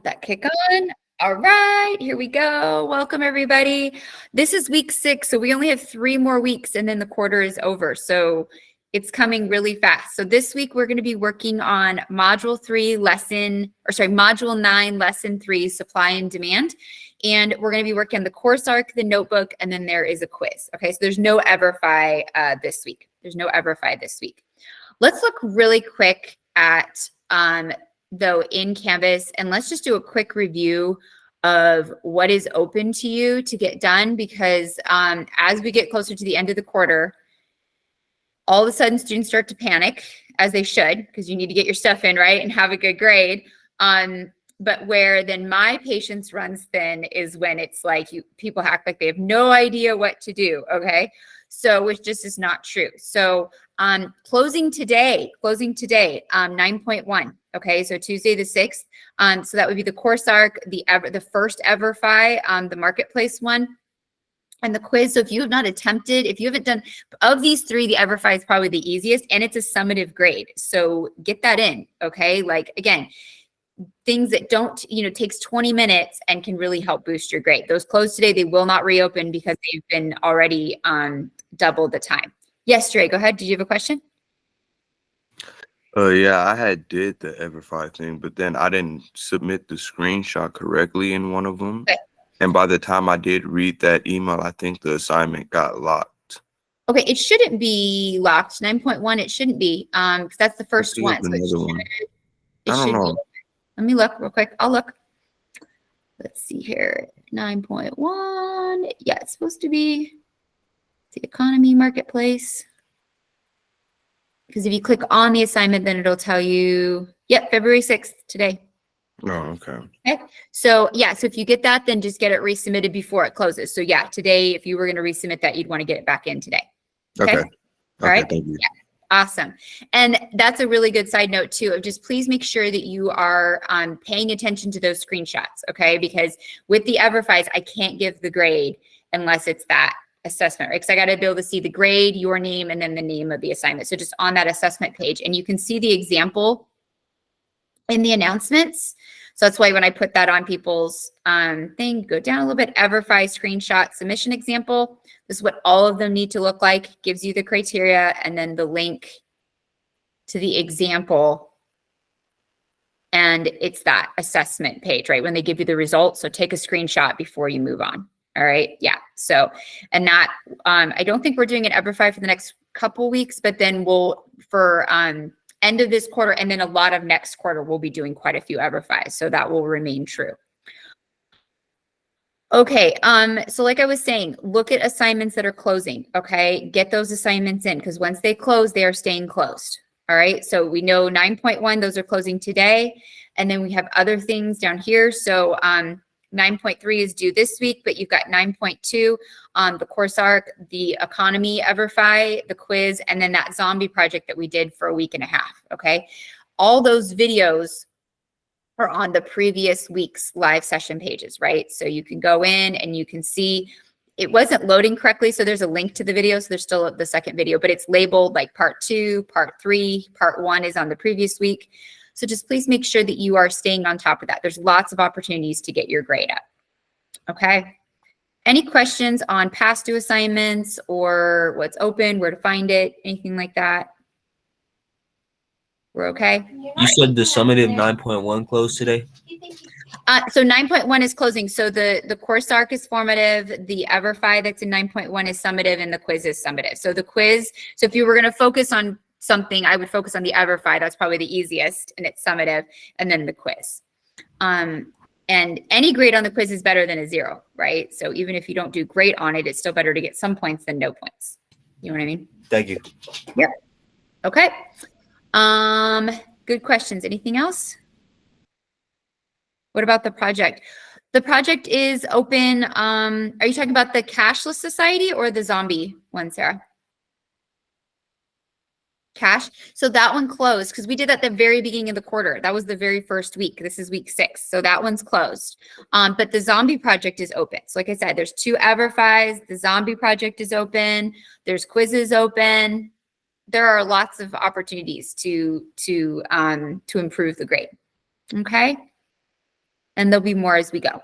that kick on. All right, here we go. Welcome, everybody. This is week 6, so we only have 3 more weeks and then the quarter is over. So it's coming really fast. So this week we're going to be working on module 9, lesson 3, supply and demand. And we're going to be working on the course arc, the notebook, and then there is a quiz. Okay, so there's no EverFi this week. Let's look really quick at though in Canvas, and let's just do a quick review of what is open to you to get done, because as we get closer to the end of the quarter, all of a sudden students start to panic, as they should, because you need to get your stuff in, right, and have a good grade. But where then my patience runs thin is when it's like people act like they have no idea what to do, okay? So which just is not true. So closing today, 9.1. Okay, so Tuesday the 6th. So that would be the course arc, the first EverFi, the marketplace one, and the quiz. So if you have not attempted, if you haven't done, of these 3, the EverFi is probably the easiest, and it's a summative grade. So get that in, okay? Like, again, things that don't, takes 20 minutes and can really help boost your grade. Those closed today, they will not reopen because they've been already double the time. Yes, Dre, go ahead. Did you have a question? Yeah, I did the EverFi thing, but then I didn't submit the screenshot correctly in one of them. Okay. And by the time I did read that email, I think the assignment got locked. Okay, it shouldn't be locked. 9.1, it shouldn't be, because that's the first one. So I don't know. Let me look real quick. I'll look. Let's see here. 9.1. Yeah, it's supposed to be the economy marketplace. Because if you click on the assignment, then it'll tell you, yep, February 6th today. Oh, okay. Okay. So yeah, so if you get that, then just get it resubmitted before it closes. So yeah, today, if you were going to resubmit that, you'd want to get it back in today. Okay. All right. Thank you. Yeah. Awesome. And that's a really good side note too, of just please make sure that you are paying attention to those screenshots. Okay. Because with the EverFis, I can't give the grade unless it's that assessment, right? Because I got to be able to see the grade, your name, and then the name of the assignment. So just on that assessment page, and you can see the example in the announcements. So that's why when I put that on people's thing, go down a little bit, EverFi screenshot submission example. This is what all of them need to look like, gives you the criteria, and then the link to the example. And it's that assessment page, right? When they give you the results. So take a screenshot before you move on. All right. Yeah. So, and that, I don't think we're doing an EverFi for the next couple weeks, but then we'll, for end of this quarter, and then a lot of next quarter, we'll be doing quite a few EverFis. So that will remain true. Okay. So like I was saying, look at assignments that are closing. Okay. Get those assignments in, because once they close, they are staying closed. All right. So we know 9.1, those are closing today. And then we have other things down here. So, 9.3 is due this week, but you've got 9.2 on the course arc, the economy EverFi, the quiz, and then that zombie project that we did for a week and a half. Okay. All those videos are on the previous week's live session pages, right? So you can go in and you can see it wasn't loading correctly. So there's a link to the video. So there's still the second video, but it's labeled like part 2, part 3, part 1 is on the previous week. So just please make sure that you are staying on top of that. There's lots of opportunities to get your grade up. Okay. Any questions on past due assignments or what's open, where to find it, anything like that? We're okay. You said the summative 9.1 closed today? So 9.1 is closing. So the course arc is formative. The EverFi that's in 9.1 is summative, and the quiz is summative. So the quiz, so if you were going to focus on something, I would focus on the EverFi. That's probably the easiest, and it's summative, and then the quiz. And any grade on the quiz is better than a 0, right? So even if you don't do great on it, it's still better to get some points than no points. You know what I mean? Thank you. Yep. Okay. Good questions. Anything else? What about the project? The project is open. Are you talking about the Cashless Society or the zombie one, Sarah? Cash. So that one closed because we did that at the very beginning of the quarter. That was the very first week. This is week 6. So that one's closed. But the zombie project is open. So like I said, there's 2 EverFis. The zombie project is open. There's quizzes open. There are lots of opportunities to improve the grade. Okay. And there'll be more as we go.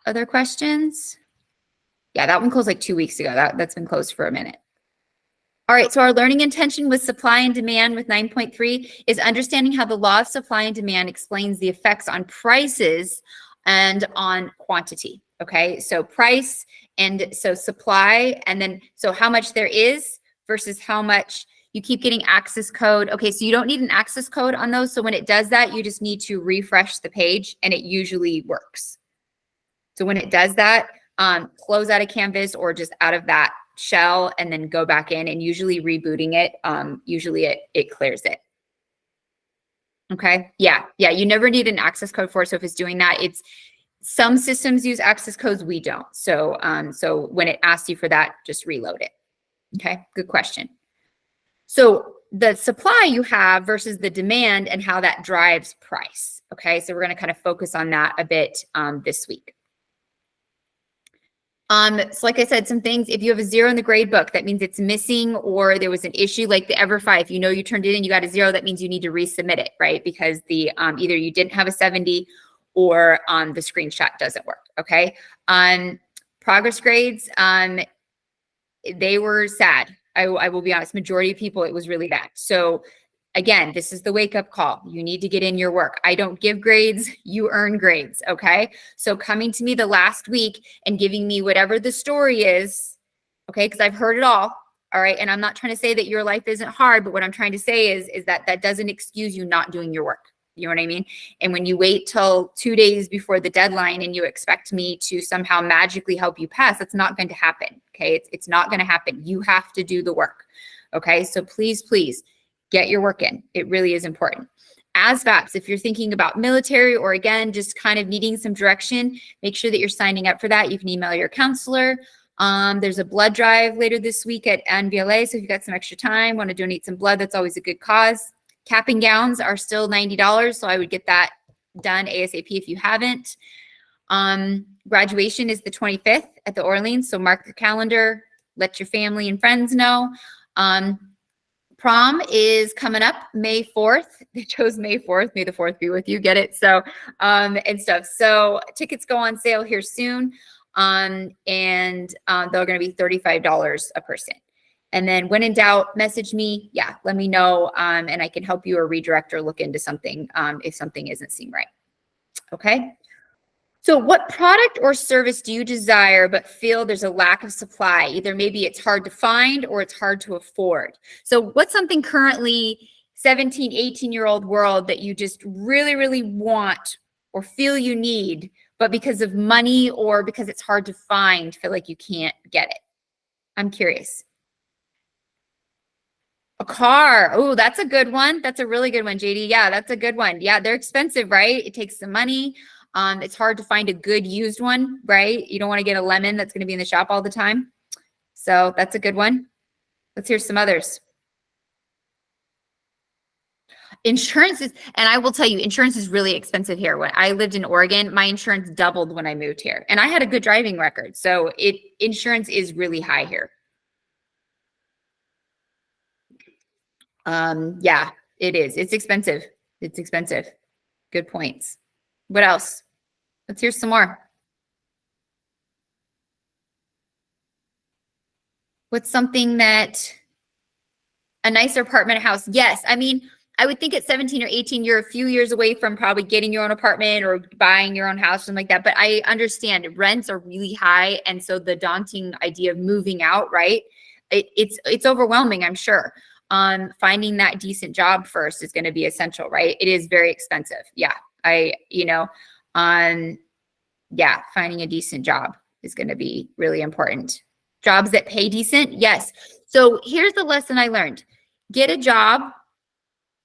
Other questions? Yeah, that one closed like 2 weeks ago. That's been closed for a minute. All right, so our learning intention with supply and demand with 9.3 is understanding how the law of supply and demand explains the effects on prices and on quantity, okay? So price and so supply, and then so how much there is versus how much you keep getting access code. Okay, so you don't need an access code on those. So when it does that, you just need to refresh the page and it usually works. So when it does that, close out of Canvas or just out of that shell and then go back in, and usually rebooting it, usually it clears it. Okay, yeah, you never need an access code for it. So if it's doing that, it's some systems use access codes, we don't. So, so when it asks you for that, just reload it. Okay, good question. So the supply you have versus the demand and how that drives price. Okay, so we're going to kind of focus on that a bit this week. So like I said, some things, if you have a 0 in the grade book, that means it's missing or there was an issue like the EverFi. If you know you turned it in, you got a 0, that means you need to resubmit it, right? Because the either you didn't have a 70 or the screenshot doesn't work, okay? Progress grades, they were sad. I will be honest, majority of people, it was really bad. So again, this is the wake-up call. You need to get in your work. I don't give grades, you earn grades, okay? So coming to me the last week and giving me whatever the story is, okay, because I've heard it all right? And I'm not trying to say that your life isn't hard, but what I'm trying to say is that that doesn't excuse you not doing your work. You know what I mean? And when you wait till 2 days before the deadline and you expect me to somehow magically help you pass, that's not going to happen, okay? It's not going to happen. You have to do the work, okay? So please, please, get your work in. It really is important. ASVABs, if you're thinking about military or again, just kind of needing some direction, make sure that you're signing up for that. You can email your counselor. There's a blood drive later this week at NVLA. So if you've got some extra time, want to donate some blood, that's always a good cause. Cap and gowns are still $90. So I would get that done ASAP if you haven't. Graduation is the 25th at the Orleans. So mark your calendar, let your family and friends know. Prom is coming up May 4th. They chose May 4th. May the 4th be with you. Get it? So, and stuff. So tickets go on sale here soon. They're going to be $35 a person. And then when in doubt, message me. Yeah, let me know. And I can help you or redirect or look into something if something isn't seem right. Okay. So what product or service do you desire but feel there's a lack of supply? Either maybe it's hard to find or it's hard to afford. So what's something currently 17, 18-year-old world that you just really, really want or feel you need, but because of money or because it's hard to find, feel like you can't get it? I'm curious. A car. Oh, that's a good one. That's a really good one, JD. Yeah, that's a good one. Yeah, they're expensive, right? It takes some money. It's hard to find a good used one, right? You don't want to get a lemon that's going to be in the shop all the time. So that's a good one. Let's hear some others. Insurance is, and I will tell you, insurance is really expensive here. When I lived in Oregon, my insurance doubled when I moved here. And I had a good driving record. So insurance is really high here. Yeah, it is. It's expensive. It's expensive. Good points. What else? Let's hear some more. What's something that a nicer apartment house? Yes. I mean, I would think at 17 or 18, you're a few years away from probably getting your own apartment or buying your own house, something like that. But I understand rents are really high. And so the daunting idea of moving out, right? It's overwhelming, I'm sure. Finding that decent job first is going to be essential, right? It is very expensive. Yeah. Yeah, finding a decent job is going to be really important. Jobs that pay decent. Yes. So here's the lesson I learned. Get a job,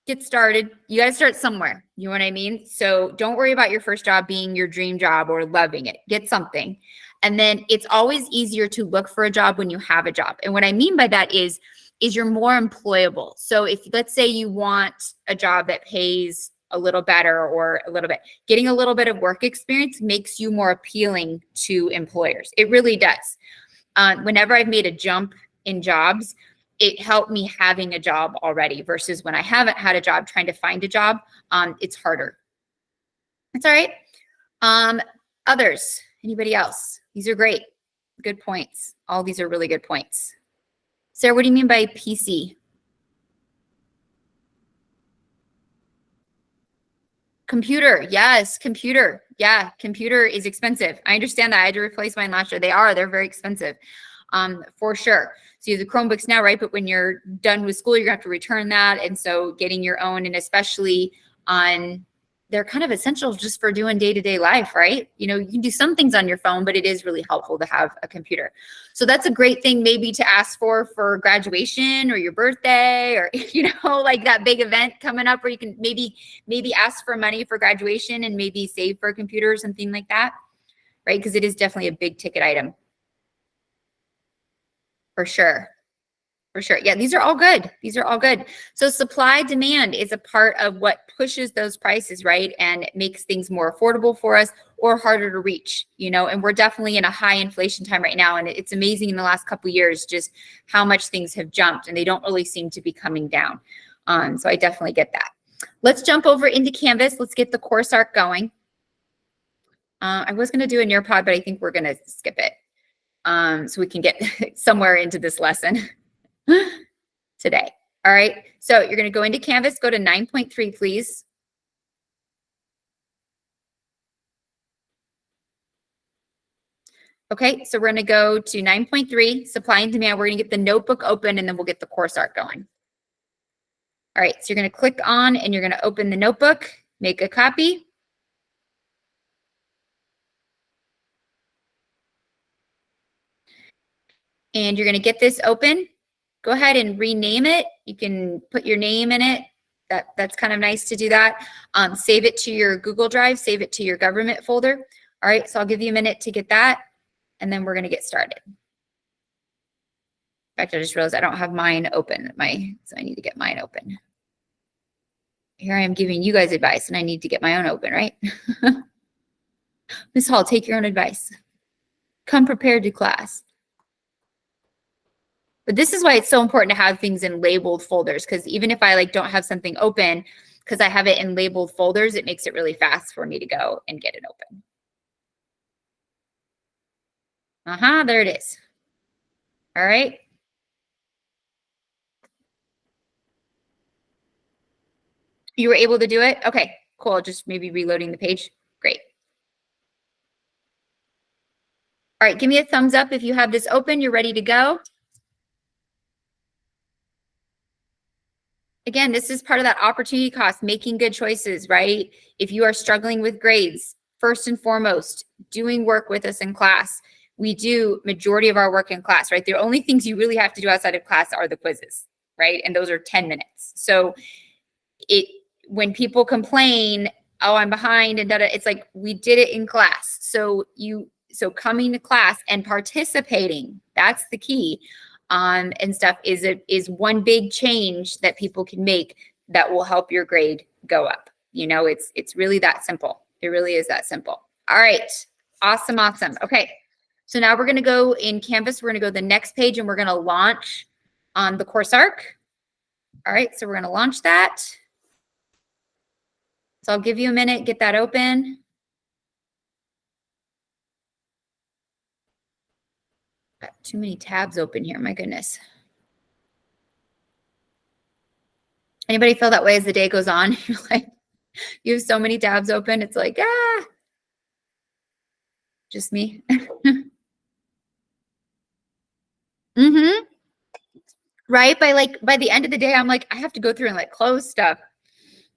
get started. You got to start somewhere. You know what I mean? So don't worry about your first job being your dream job or loving it. Get something. And then it's always easier to look for a job when you have a job. And what I mean by that is you're more employable. So if let's say you want a job that pays a little better or a little bit, getting a little bit of work experience makes you more appealing to employers. It really does. Whenever I've made a jump in jobs, it helped me having a job already versus when I haven't had a job, trying to find a job, it's harder. That's all right. Others, anybody else? These are great. Good points. All these are really good points. Sarah, what do you mean by PC? Computer, yes, computer. Yeah, computer is expensive. I understand that. I had to replace mine last year. They're very expensive, for sure. So you have the Chromebooks now, right? But when you're done with school, you're gonna have to return that. And so getting your own, and especially on, they're kind of essential just for doing day-to-day life, right? You know, you can do some things on your phone, but it is really helpful to have a computer. So that's a great thing maybe to ask for graduation or your birthday, or, you know, like that big event coming up where you can maybe ask for money for graduation and maybe save for a computer or something like that, right? Because it is definitely a big ticket item. For sure. For sure. Yeah, these are all good. These are all good. So supply demand is a part of what pushes those prices, right? And makes things more affordable for us or harder to reach, you know, and we're definitely in a high inflation time right now. And it's amazing in the last couple of years, just how much things have jumped and they don't really seem to be coming down. So I definitely get that. Let's jump over into Canvas. Let's get the course arc going. I was going to do a Nearpod, but I think we're going to skip it so we can get somewhere into this lesson today. All right, so you're going to go into Canvas, go to 9.3, please. Okay, so we're going to go to 9.3, supply and demand. We're going to get the notebook open and then we'll get the course art going. All right, so you're going to click on and you're going to open the notebook, make a copy. And you're going to get this open. Go ahead and rename it. You can put your name in it. That's kind of nice to do that. Save it to your Google Drive, save it to your government folder. All right, so I'll give you a minute to get that, and then we're going to get started. In fact, I just realized I don't have mine open, so I need to get mine open. Here I am giving you guys advice, and I need to get my own open, right? Ms. Hall, take your own advice. Come prepared to class. But this is why it's so important to have things in labeled folders, because even if I don't have something open, because I have it in labeled folders, it makes it really fast for me to go and get it open. There it is. All right. You were able to do it? Okay, cool. Just maybe reloading the page. Great. All right, give me a thumbs up if you have this open, you're ready to go. Again, this is part of that opportunity cost, making good choices, right? If you are struggling with grades, first and foremost, doing work with us in class. We do majority of our work in class, right? The only things you really have to do outside of class are the quizzes, right? And those are 10 minutes. So when people complain, oh, I'm behind and da-da, it's like, we did it in class. So coming to class and participating, that's the key. And stuff is one big change that people can make that will help your grade go up. You know, it's really that simple. It really is that simple. All right. Awesome. Awesome. Okay. So now we're going to go in Canvas. We're going to go to the next page and we're going to launch the course arc. All right. So we're going to launch that. So I'll give you a minute, get that open. Got too many tabs open here, my goodness. Anybody feel that way as the day goes on? You're like, you have so many tabs open, it's like, just me. Right? By the end of the day, I'm like, I have to go through and close stuff,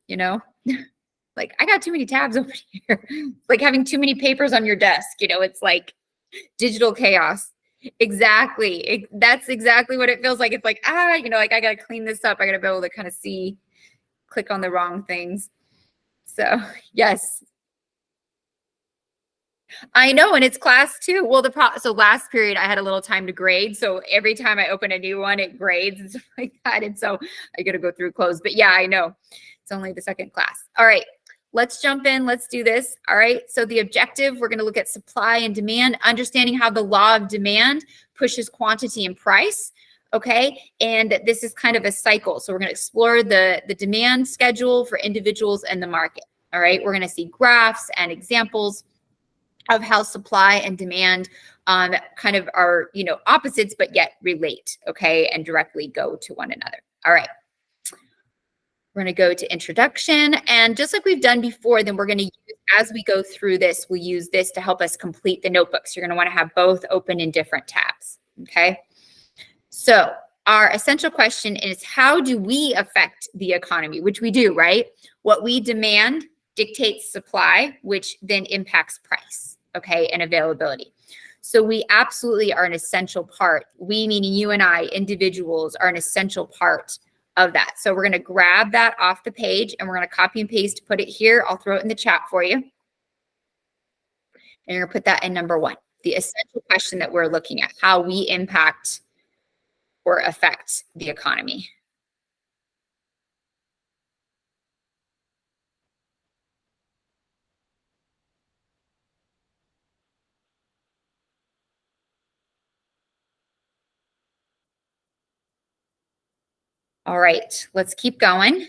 you know? Like, I got too many tabs open here. Like having too many papers on your desk, you know, it's like digital chaos. Exactly. That's exactly what it feels like. It's like, you know, like I got to clean this up. I got to be able to kind of see, click on the wrong things. So yes. I know. And it's class too. Well, so last period I had a little time to grade. So every time I open a new one, it grades and stuff like that. And so I got to go through close, but yeah, I know it's only the second class. All right. Let's jump in. Let's do this. All right. So the objective, we're going to look at supply and demand, understanding how the law of demand pushes quantity and price. Okay. And this is kind of a cycle. So we're going to explore the demand schedule for individuals and the market. All right, we're going to see graphs and examples of how supply and demand kind of are, opposites, but yet relate, okay, and directly go to one another. All right. We're going to go to introduction, and just like we've done before, then we're going to use, as we go through this, we'll use this to help us complete the notebooks. You're going to want to have both open in different tabs, okay? So our essential question is, how do we affect the economy? Which we do, right? What we demand dictates supply, which then impacts price, okay, and availability. So we absolutely are an essential part. We, meaning you and I, individuals, are an essential part of that. So we're going to grab that off the page and we're going to copy and paste, put it here. I'll throw it in the chat for you. And you're going to put that in number 1, the essential question that we're looking at, how we impact or affect the economy. All right, let's keep going.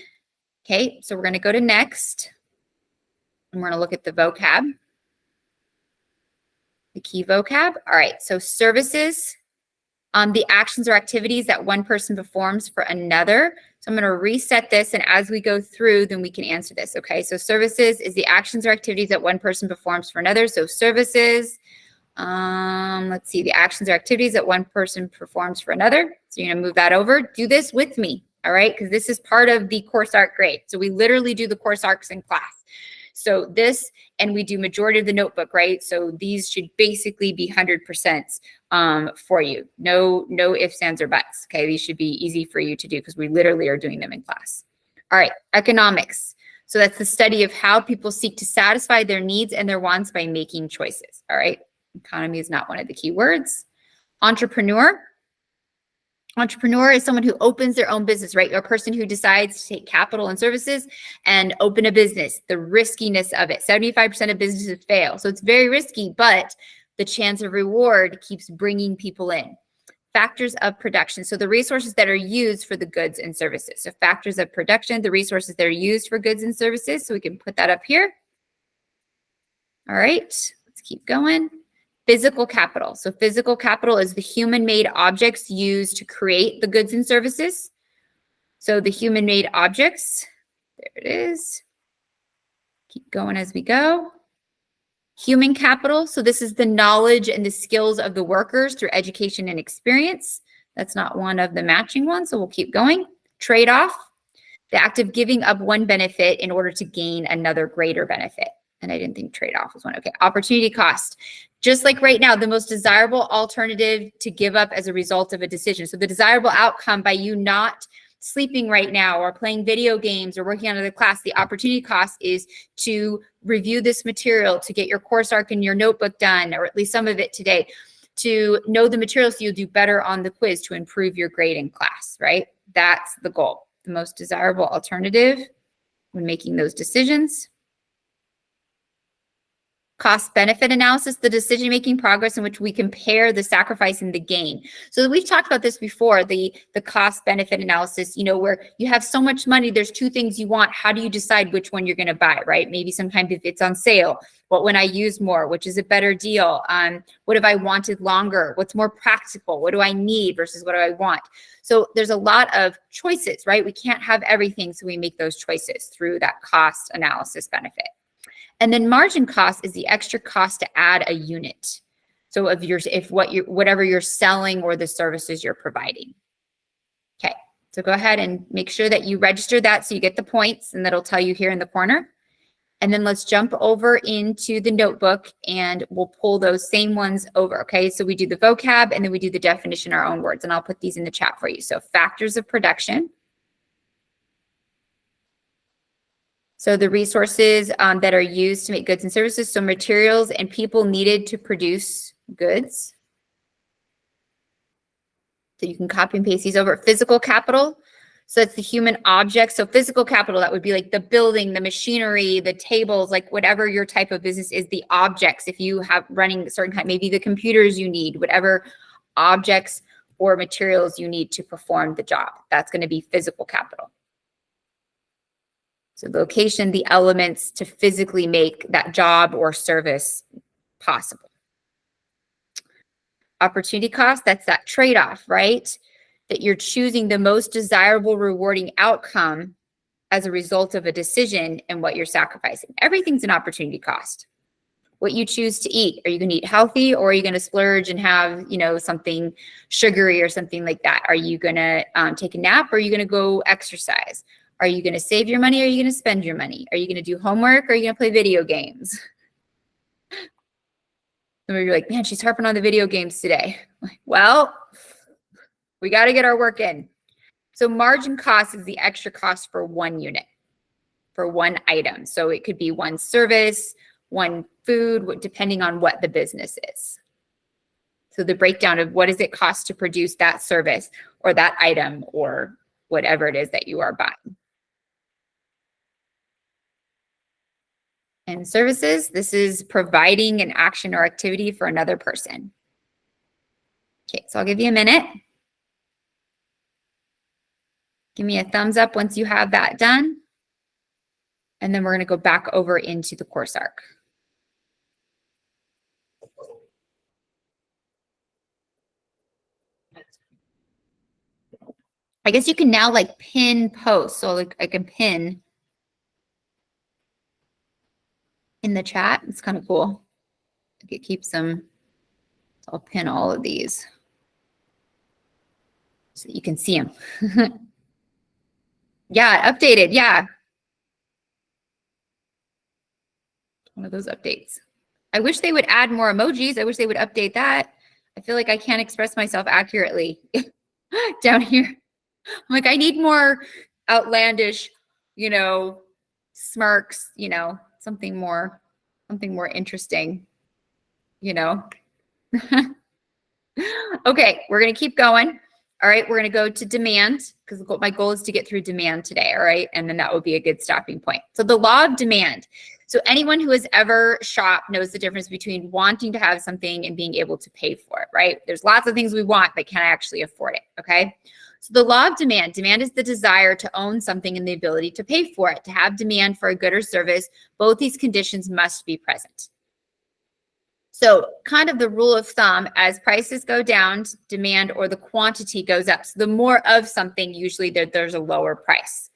Okay, so we're going to go to next. And we're going to look at the vocab, the key vocab. All right, so services, the actions or activities that one person performs for another. So I'm going to reset this, and as we go through, then we can answer this, okay? So services is the actions or activities that one person performs for another. So services, let's see, the actions or activities that one person performs for another. So you're going to move that over. Do this with me, all right? Because this is part of the course arc grade. So we literally do the course arcs in class. So this, and we do majority of the notebook, right? So these should basically be 100% for you. No ifs, ands, or buts, okay? These should be easy for you to do because we literally are doing them in class. All right, economics. So that's the study of how people seek to satisfy their needs and their wants by making choices, all right? Economy is not one of the key words. Entrepreneur. Entrepreneur is someone who opens their own business, right? Or a person who decides to take capital and services and open a business, the riskiness of it. 75% of businesses fail. So it's very risky, but the chance of reward keeps bringing people in. Factors of production. So the resources that are used for the goods and services. So factors of production, the resources that are used for goods and services. So we can put that up here. All right, let's keep going. Physical capital. So physical capital is the human-made objects used to create the goods and services. So the human-made objects, there it is. Keep going as we go. Human capital. So this is the knowledge and the skills of the workers through education and experience. That's not one of the matching ones, so we'll keep going. Trade-off, the act of giving up one benefit in order to gain another greater benefit. And I didn't think trade-off was one. Okay, opportunity cost. Just like right now, the most desirable alternative to give up as a result of a decision. So the desirable outcome by you not sleeping right now or playing video games or working on another class, the opportunity cost is to review this material, to get your course arc and your notebook done, or at least some of it today, to know the material so you'll do better on the quiz to improve your grade in class, right? That's the goal. The most desirable alternative when making those decisions. Cost-benefit analysis, the decision-making progress in which we compare the sacrifice and the gain. So we've talked about this before, the cost-benefit analysis, where you have so much money, there's 2 things you want. How do you decide which one you're going to buy, right? Maybe sometimes if it's on sale, what when I use more, which is a better deal? What have I wanted longer? What's more practical? What do I need versus what do I want? So there's a lot of choices, right? We can't have everything, so we make those choices through that cost analysis benefit. And then margin cost is the extra cost to add a unit. So whatever you're selling or the services you're providing. Okay, so go ahead and make sure that you register that so you get the points, and that'll tell you here in the corner. And then let's jump over into the notebook and we'll pull those same ones over, okay? So we do the vocab and then we do the definition in our own words, and I'll put these in the chat for you. So factors of production. So the resources that are used to make goods and services, so materials and people needed to produce goods. So you can copy and paste these over. Physical capital, so it's the human objects. So physical capital, that would be like the building, the machinery, the tables, like whatever your type of business is, the objects. If you have running a certain kind, maybe the computers you need, whatever objects or materials you need to perform the job. That's going to be physical capital. So the location, the elements to physically make that job or service possible. Opportunity cost, that's that trade-off, right? That you're choosing the most desirable, rewarding outcome as a result of a decision and what you're sacrificing. Everything's an opportunity cost. What you choose to eat. Are you going to eat healthy, or are you going to splurge and have, you know, something sugary or something like that? Are you going to take a nap, or are you going to go exercise? Are you going to save your money, or are you going to spend your money? Are you going to do homework, or are you going to play video games? Some of you are like, man, she's harping on the video games today. Well, we got to get our work in. So margin cost is the extra cost for one unit, for one item. So it could be one service, one food, depending on what the business is. So the breakdown of what does it cost to produce that service or that item or whatever it is that you are buying. And services, this is providing an action or activity for another person. Okay, so I'll give you a minute. Give me a thumbs up once you have that done. And then we're going to go back over into the course arc. I guess you can now like pin posts. So like I can pin in the chat. It's kind of cool. It keeps them. I'll pin all of these so that you can see them. Yeah, updated. Yeah. One of those updates. I wish they would add more emojis. I wish they would update that. I feel like I can't express myself accurately down here. I'm like, I need more outlandish, you know, smirks, you know, something more interesting, you know. Okay, we're going to keep going. All right, we're going to go to demand because my goal is to get through demand today. All right, and then that will be a good stopping point. So the law of demand. So anyone who has ever shopped knows the difference between wanting to have something and being able to pay for it, right? There's lots of things we want, but can I actually afford it? Okay. So the law of demand. Demand is the desire to own something and the ability to pay for it. To have demand for a good or service, both these conditions must be present. So kind of the rule of thumb, as prices go down, demand or the quantity goes up. So the more of something, usually there's a lower price.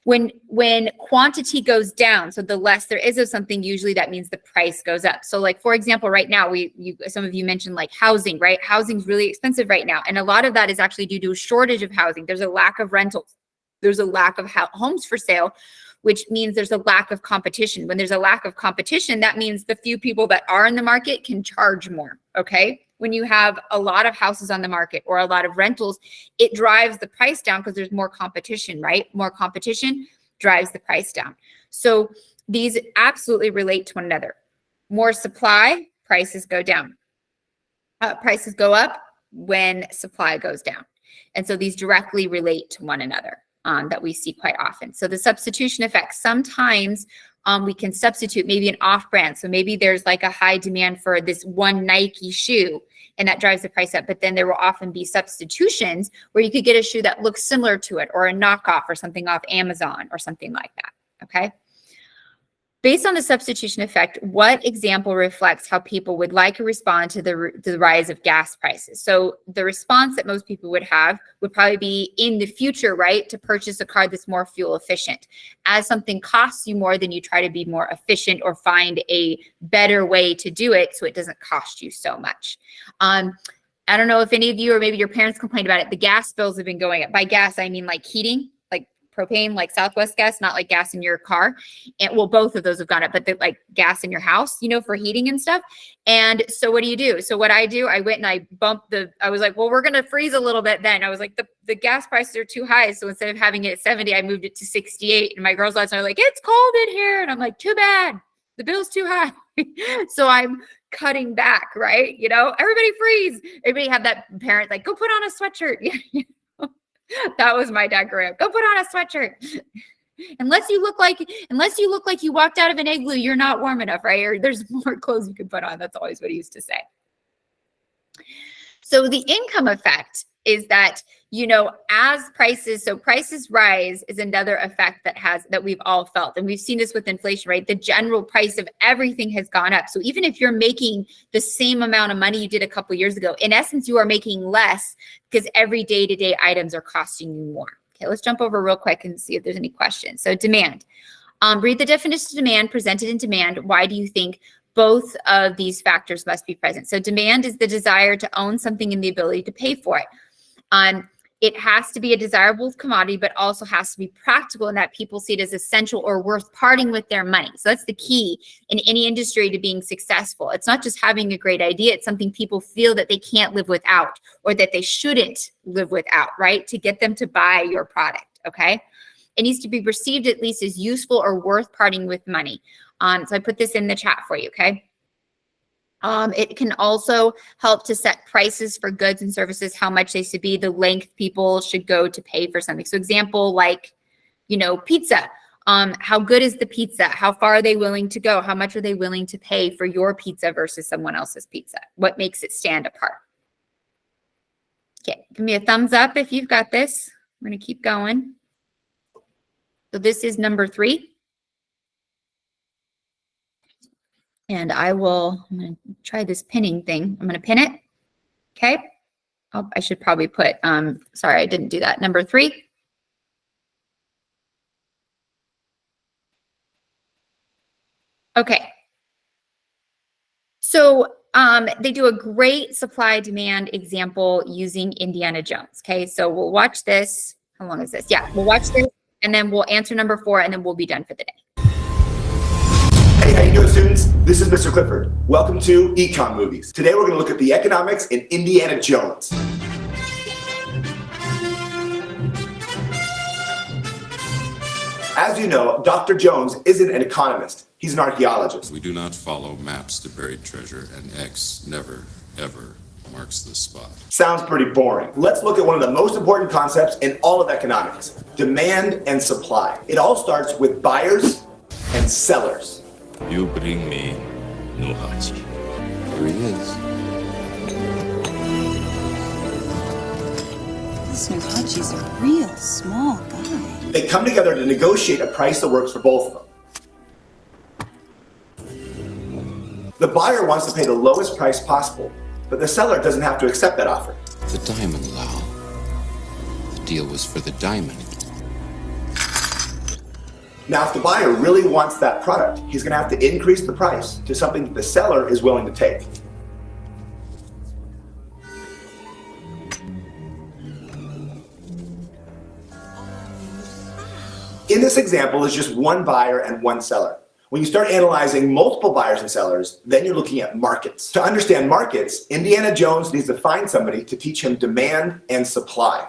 When quantity goes down, so the less there is of something, usually that means the price goes up. So like, for example, right now, some of you mentioned like housing, right? Housing's really expensive right now. And a lot of that is actually due to a shortage of housing. There's a lack of rentals. There's a lack of homes for sale, which means there's a lack of competition. When there's a lack of competition, that means the few people that are in the market can charge more, okay? When you have a lot of houses on the market or a lot of rentals, it drives the price down because there's more competition, right? More competition drives the price down. So these absolutely relate to one another. More supply, prices go down. Prices go up when supply goes down. And so these directly relate to one another. That we see quite often. So the substitution effect, sometimes we can substitute maybe an off-brand. So maybe there's like a high demand for this one Nike shoe and that drives the price up. But then there will often be substitutions where you could get a shoe that looks similar to it or a knockoff or something off Amazon or something like that, okay? Based on the substitution effect, what example reflects how people would like to respond to the rise of gas prices? So the response that most people would have would probably be in the future, right, to purchase a car that's more fuel efficient. As something costs you more, then you try to be more efficient or find a better way to do it so it doesn't cost you so much. I don't know if any of you or maybe your parents complained about it. The gas bills have been going up. By gas, I mean like heating, like propane, like Southwest gas, not like gas in your car. And well, both of those have gone up, but like gas in your house, you know, for heating and stuff. And so what do you do? So what I do, I went and I bumped I was like, well, we're going to freeze a little bit then. I was like, the gas prices are too high. So instead of having it at 70, I moved it to 68. And my girls last night are like, it's cold in here. And I'm like, too bad. The bill's too high. So I'm cutting back, right? You know, everybody freeze. Everybody have that parent like, go put on a sweatshirt. That was my dad growing up. Go put on a sweatshirt. Unless you look like you walked out of an igloo, you're not warm enough, right? Or there's more clothes you can put on. That's always what he used to say. So the income effect, is that, you know, as prices rise is another effect that we've all felt. And we've seen this with inflation, right? The general price of everything has gone up. So even if you're making the same amount of money you did a couple of years ago, in essence, you are making less because every day-to-day items are costing you more. Okay, let's jump over real quick and see if there's any questions. So demand. Read the definition of demand, presented in demand. Why do you think both of these factors must be present? So demand is the desire to own something and the ability to pay for it. It has to be a desirable commodity, but also has to be practical in that people see it as essential or worth parting with their money. So that's the key in any industry to being successful. It's not just having a great idea. It's something people feel that they can't live without or that they shouldn't live without, right? To get them to buy your product, okay? It needs to be perceived at least as useful or worth parting with money. So I put this in the chat for you, okay? It can also help to set prices for goods and services, how much they should be, the length people should go to pay for something. So example, like, you know, pizza. How good is the pizza? How far are they willing to go? How much are they willing to pay for your pizza versus someone else's pizza? What makes it stand apart? Okay, give me a thumbs up if you've got this. We're going to keep going. So this is number 3. And I'm going to try this pinning thing. I'm going to pin it. Okay. Oh, I should probably put, sorry, I didn't do that. Number 3. Okay. So they do a great supply demand example using Indiana Jones. Okay. So we'll watch this. How long is this? Yeah, we'll watch this and then we'll answer number 4 and then we'll be done for the day. Hey, how you doing, students? This is Mr. Clifford. Welcome to Econ Movies. Today we're going to look at the economics in Indiana Jones. As you know, Dr. Jones isn't an economist. He's an archaeologist. We do not follow maps to buried treasure, and X never, ever marks the spot. Sounds pretty boring. Let's look at one of the most important concepts in all of economics, demand and supply. It all starts with buyers and sellers. You bring me Nohachi. Here he is. This Nohachi's a real small guy. They come together to negotiate a price that works for both of them. The buyer wants to pay the lowest price possible, but the seller doesn't have to accept that offer. The diamond, Lau. The deal was for the diamond. Now, if the buyer really wants that product, he's going to have to increase the price to something that the seller is willing to take. In this example, there's just one buyer and one seller. When you start analyzing multiple buyers and sellers, then you're looking at markets. To understand markets, Indiana Jones needs to find somebody to teach him demand and supply.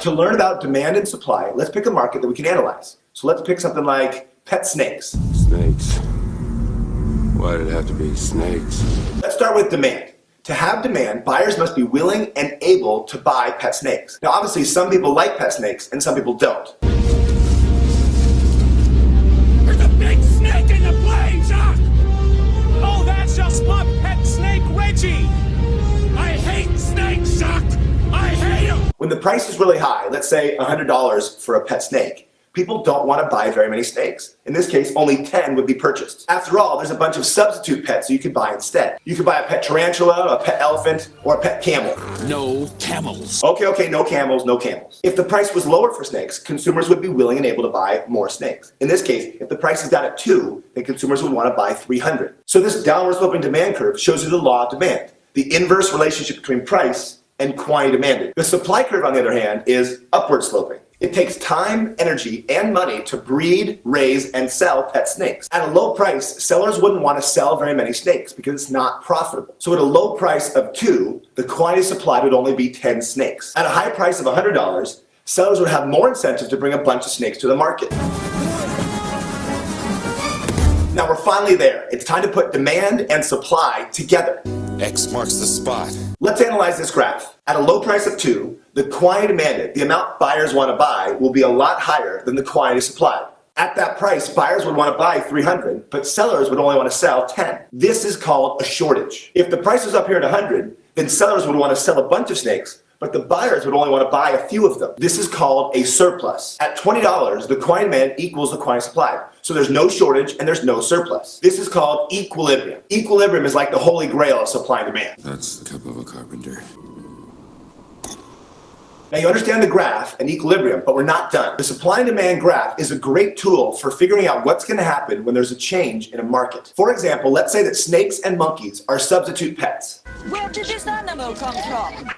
To learn about demand and supply, let's pick a market that we can analyze. So let's pick something like pet snakes. Snakes. Why did it have to be snakes? Let's start with demand. To have demand, buyers must be willing and able to buy pet snakes. Now, obviously, some people like pet snakes and some people don't. There's a big snake in the plane, Doc! Oh, that's just my pet snake, Reggie! I hate snakes, Doc! I hate them! When the price is really high, let's say $100 for a pet snake, people don't want to buy very many snakes. In this case, only 10 would be purchased. After all, there's a bunch of substitute pets you could buy instead. You could buy a pet tarantula, a pet elephant, or a pet camel. No camels. Okay, no camels, no camels. If the price was lower for snakes, consumers would be willing and able to buy more snakes. In this case, if the price is down at 2, then consumers would want to buy 300. So this downward sloping demand curve shows you the law of demand, the inverse relationship between price and quantity demanded. The supply curve, on the other hand, is upward sloping. It takes time, energy, and money to breed, raise, and sell pet snakes. At a low price, sellers wouldn't want to sell very many snakes because it's not profitable. So at a low price of 2, the quantity supplied would only be 10 snakes. At a high price of $100, sellers would have more incentive to bring a bunch of snakes to the market. Now, we're finally there. It's time to put demand and supply together. X marks the spot. Let's analyze this graph. At a low price of 2, the quantity demanded, the amount buyers want to buy, will be a lot higher than the quantity supplied. At that price, buyers would want to buy 300, but sellers would only want to sell 10. This is called a shortage. If the price was up here at 100, then sellers would want to sell a bunch of snakes, but the buyers would only want to buy a few of them. This is called a surplus. At $20, the quantity demand equals the quantity supplied. So there's no shortage and there's no surplus. This is called equilibrium. Equilibrium is like the holy grail of supply and demand. That's the cup of a carpenter. Now you understand the graph and equilibrium, but we're not done. The supply and demand graph is a great tool for figuring out what's going to happen when there's a change in a market. For example, let's say that snakes and monkeys are substitute pets. Where did this animal come from?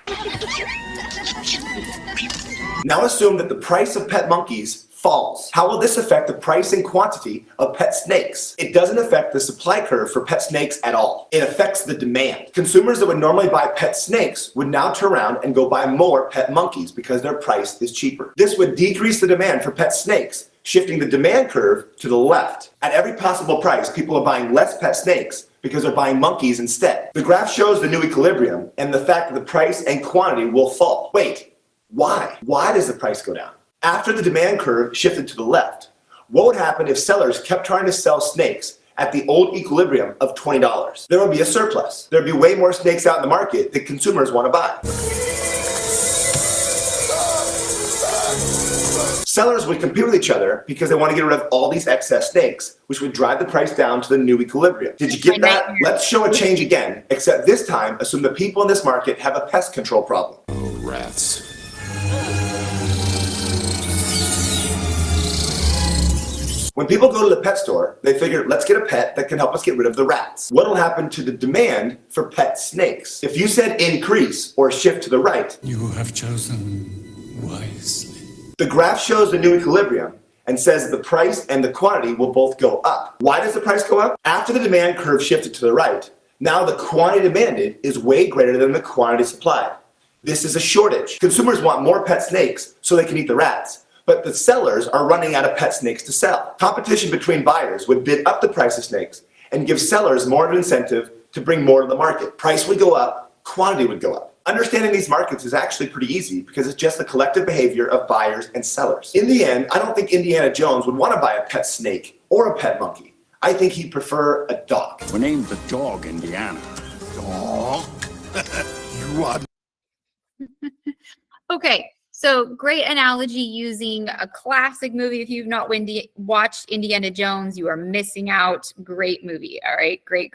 Now assume that the price of pet monkeys falls. How will this affect the price and quantity of pet snakes? It doesn't affect the supply curve for pet snakes at all. It affects the demand. Consumers that would normally buy pet snakes would now turn around and go buy more pet monkeys because their price is cheaper. This would decrease the demand for pet snakes, shifting the demand curve to the left. At every possible price, people are buying less pet snakes because they're buying monkeys instead. The graph shows the new equilibrium and the fact that the price and quantity will fall. Wait, why? Why does the price go down? After the demand curve shifted to the left, what would happen if sellers kept trying to sell snakes at the old equilibrium of $20? There would be a surplus. There would be way more snakes out in the market that consumers want to buy. Sellers would compete with each other because they want to get rid of all these excess snakes, which would drive the price down to the new equilibrium. Did you get that? Let's show a change again, except this time assume the people in this market have a pest control problem. Oh, rats. When people go to the pet store, they figure, let's get a pet that can help us get rid of the rats. What will happen to the demand for pet snakes? If you said increase or shift to the right, You have chosen wisely. the graph shows the new equilibrium and says the price and the quantity will both go up. Why does the price go up? After the demand curve shifted to the right, now the quantity demanded is way greater than the quantity supplied. This is a shortage. Consumers want more pet snakes so they can eat the rats. But the sellers are running out of pet snakes to sell. Competition between buyers would bid up the price of snakes and give sellers more of an incentive to bring more to the market. Price would go up, quantity would go up. Understanding these markets is actually pretty easy because it's just the collective behavior of buyers and sellers. In the end, I don't think Indiana Jones would want to buy a pet snake or a pet monkey. I think he'd prefer a dog. We named the dog Indiana. Dog? You are. Okay. So great analogy using a classic movie. If you've not watched Indiana Jones, you are missing out. Great movie. All right. Great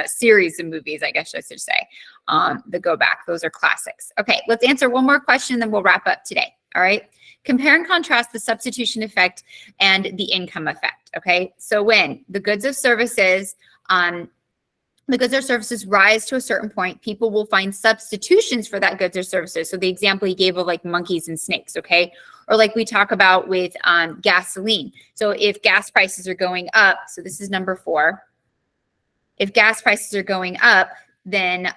series of movies, I guess I should say, that go back. Those are classics. Okay. Let's answer one more question, then we'll wrap up today. All right. Compare and contrast the substitution effect and the income effect. Okay. So when the goods or services rise to a certain point, people will find substitutions for that goods or services. So the example he gave of like monkeys and snakes, okay? Or like we talk about with gasoline. So if gas prices are going up, so this is number 4. If gas prices are going up, then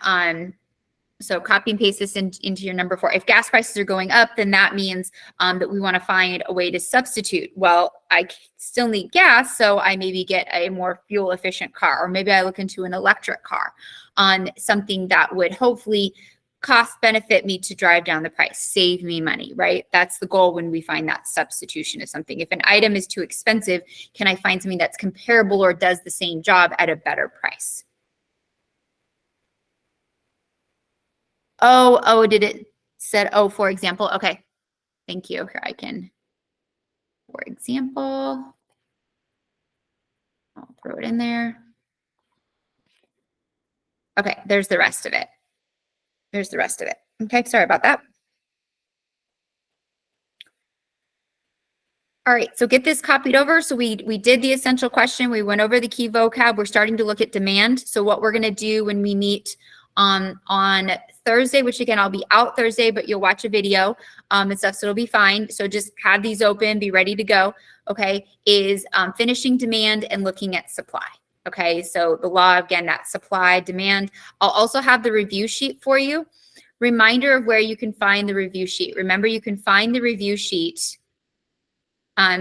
so copy and paste this into your number 4. If gas prices are going up, then that means that we want to find a way to substitute. Well, I still need gas, so I maybe get a more fuel efficient car, or maybe I look into an electric car on something that would hopefully cost benefit me to drive down the price, save me money, right? That's the goal when we find that substitution of something. If an item is too expensive, can I find something that's comparable or does the same job at a better price? Oh, did it said, for example, okay. Thank you. Here I can, for example, I'll throw it in there. Okay, there's the rest of it. Okay, sorry about that. All right, so get this copied over. So we did the essential question. We went over the key vocab. We're starting to look at demand. So what we're gonna do when we meet on Thursday, which again, I'll be out Thursday, but you'll watch a video and stuff, so it'll be fine. So just have these open, be ready to go, okay, is finishing demand and looking at supply. Okay, so the law, again, that supply, demand. I'll also have the review sheet for you. Reminder of where you can find the review sheet. Remember, you can find the review sheet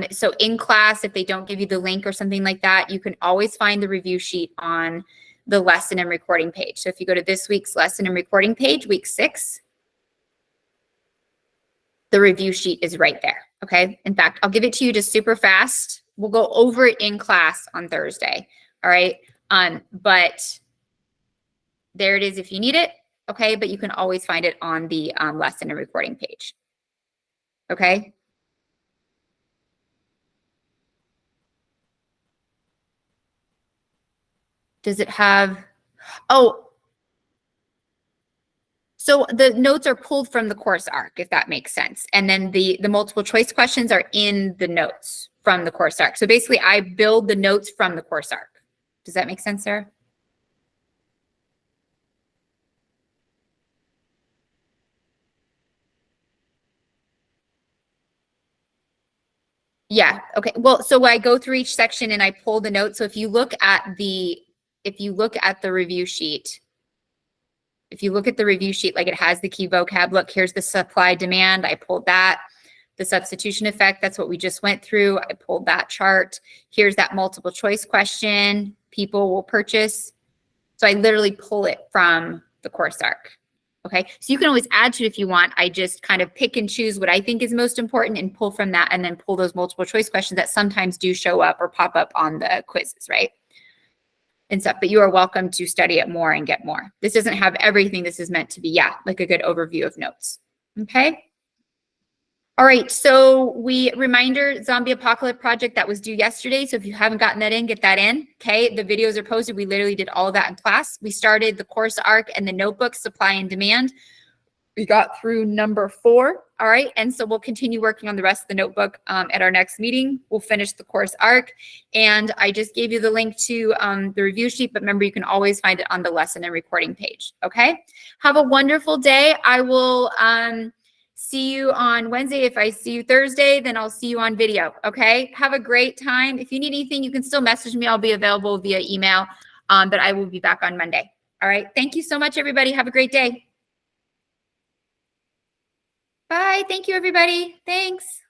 So in class, if they don't give you the link or something like that, you can always find the review sheet on the lesson and recording page. So if you go to this week's lesson and recording page, week 6, the review sheet is right there. Okay. In fact, I'll give it to you just super fast. We'll go over it in class on Thursday. All right. But there it is if you need it. Okay. But you can always find it on the lesson and recording page. Okay. Does it have, oh, so the notes are pulled from the course arc, if that makes sense. And then the multiple choice questions are in the notes from the course arc. So basically I build the notes from the course arc. Does that make sense, Sarah? Yeah. Okay. Well, so I go through each section and I pull the notes. So if you look at the review sheet, like it has the key vocab. Look, here's the supply demand. I pulled that. The substitution effect, that's what we just went through. I pulled that chart. Here's that multiple choice question. People will purchase. So I literally pull it from the course arc. Okay, so you can always add to it if you want. I just kind of pick and choose what I think is most important and pull from that, and then pull those multiple choice questions that sometimes do show up or pop up on the quizzes, right? And stuff, but you are welcome to study it more and get more. This doesn't have everything. This is meant to be, yeah, like a good overview of notes. Okay. All right, so reminder, Zombie Apocalypse project that was due yesterday. So if you haven't gotten that in, get that in. Okay, the videos are posted. We literally did all of that in class. We started the course arc and the notebook, supply and demand. We got through number 4. All right, and so we'll continue working on the rest of the notebook at our next meeting. We'll finish the course arc. And I just gave you the link to the review sheet, but remember, you can always find it on the lesson and recording page. Okay, have a wonderful day. I will see you on Wednesday. If I see you Thursday, then I'll see you on video. Okay. Have a great time. If you need anything, you can still message me. I'll be available via email, but I will be back on Monday. All right. Thank you so much, everybody. Have a great day. Bye. Thank you, everybody. Thanks.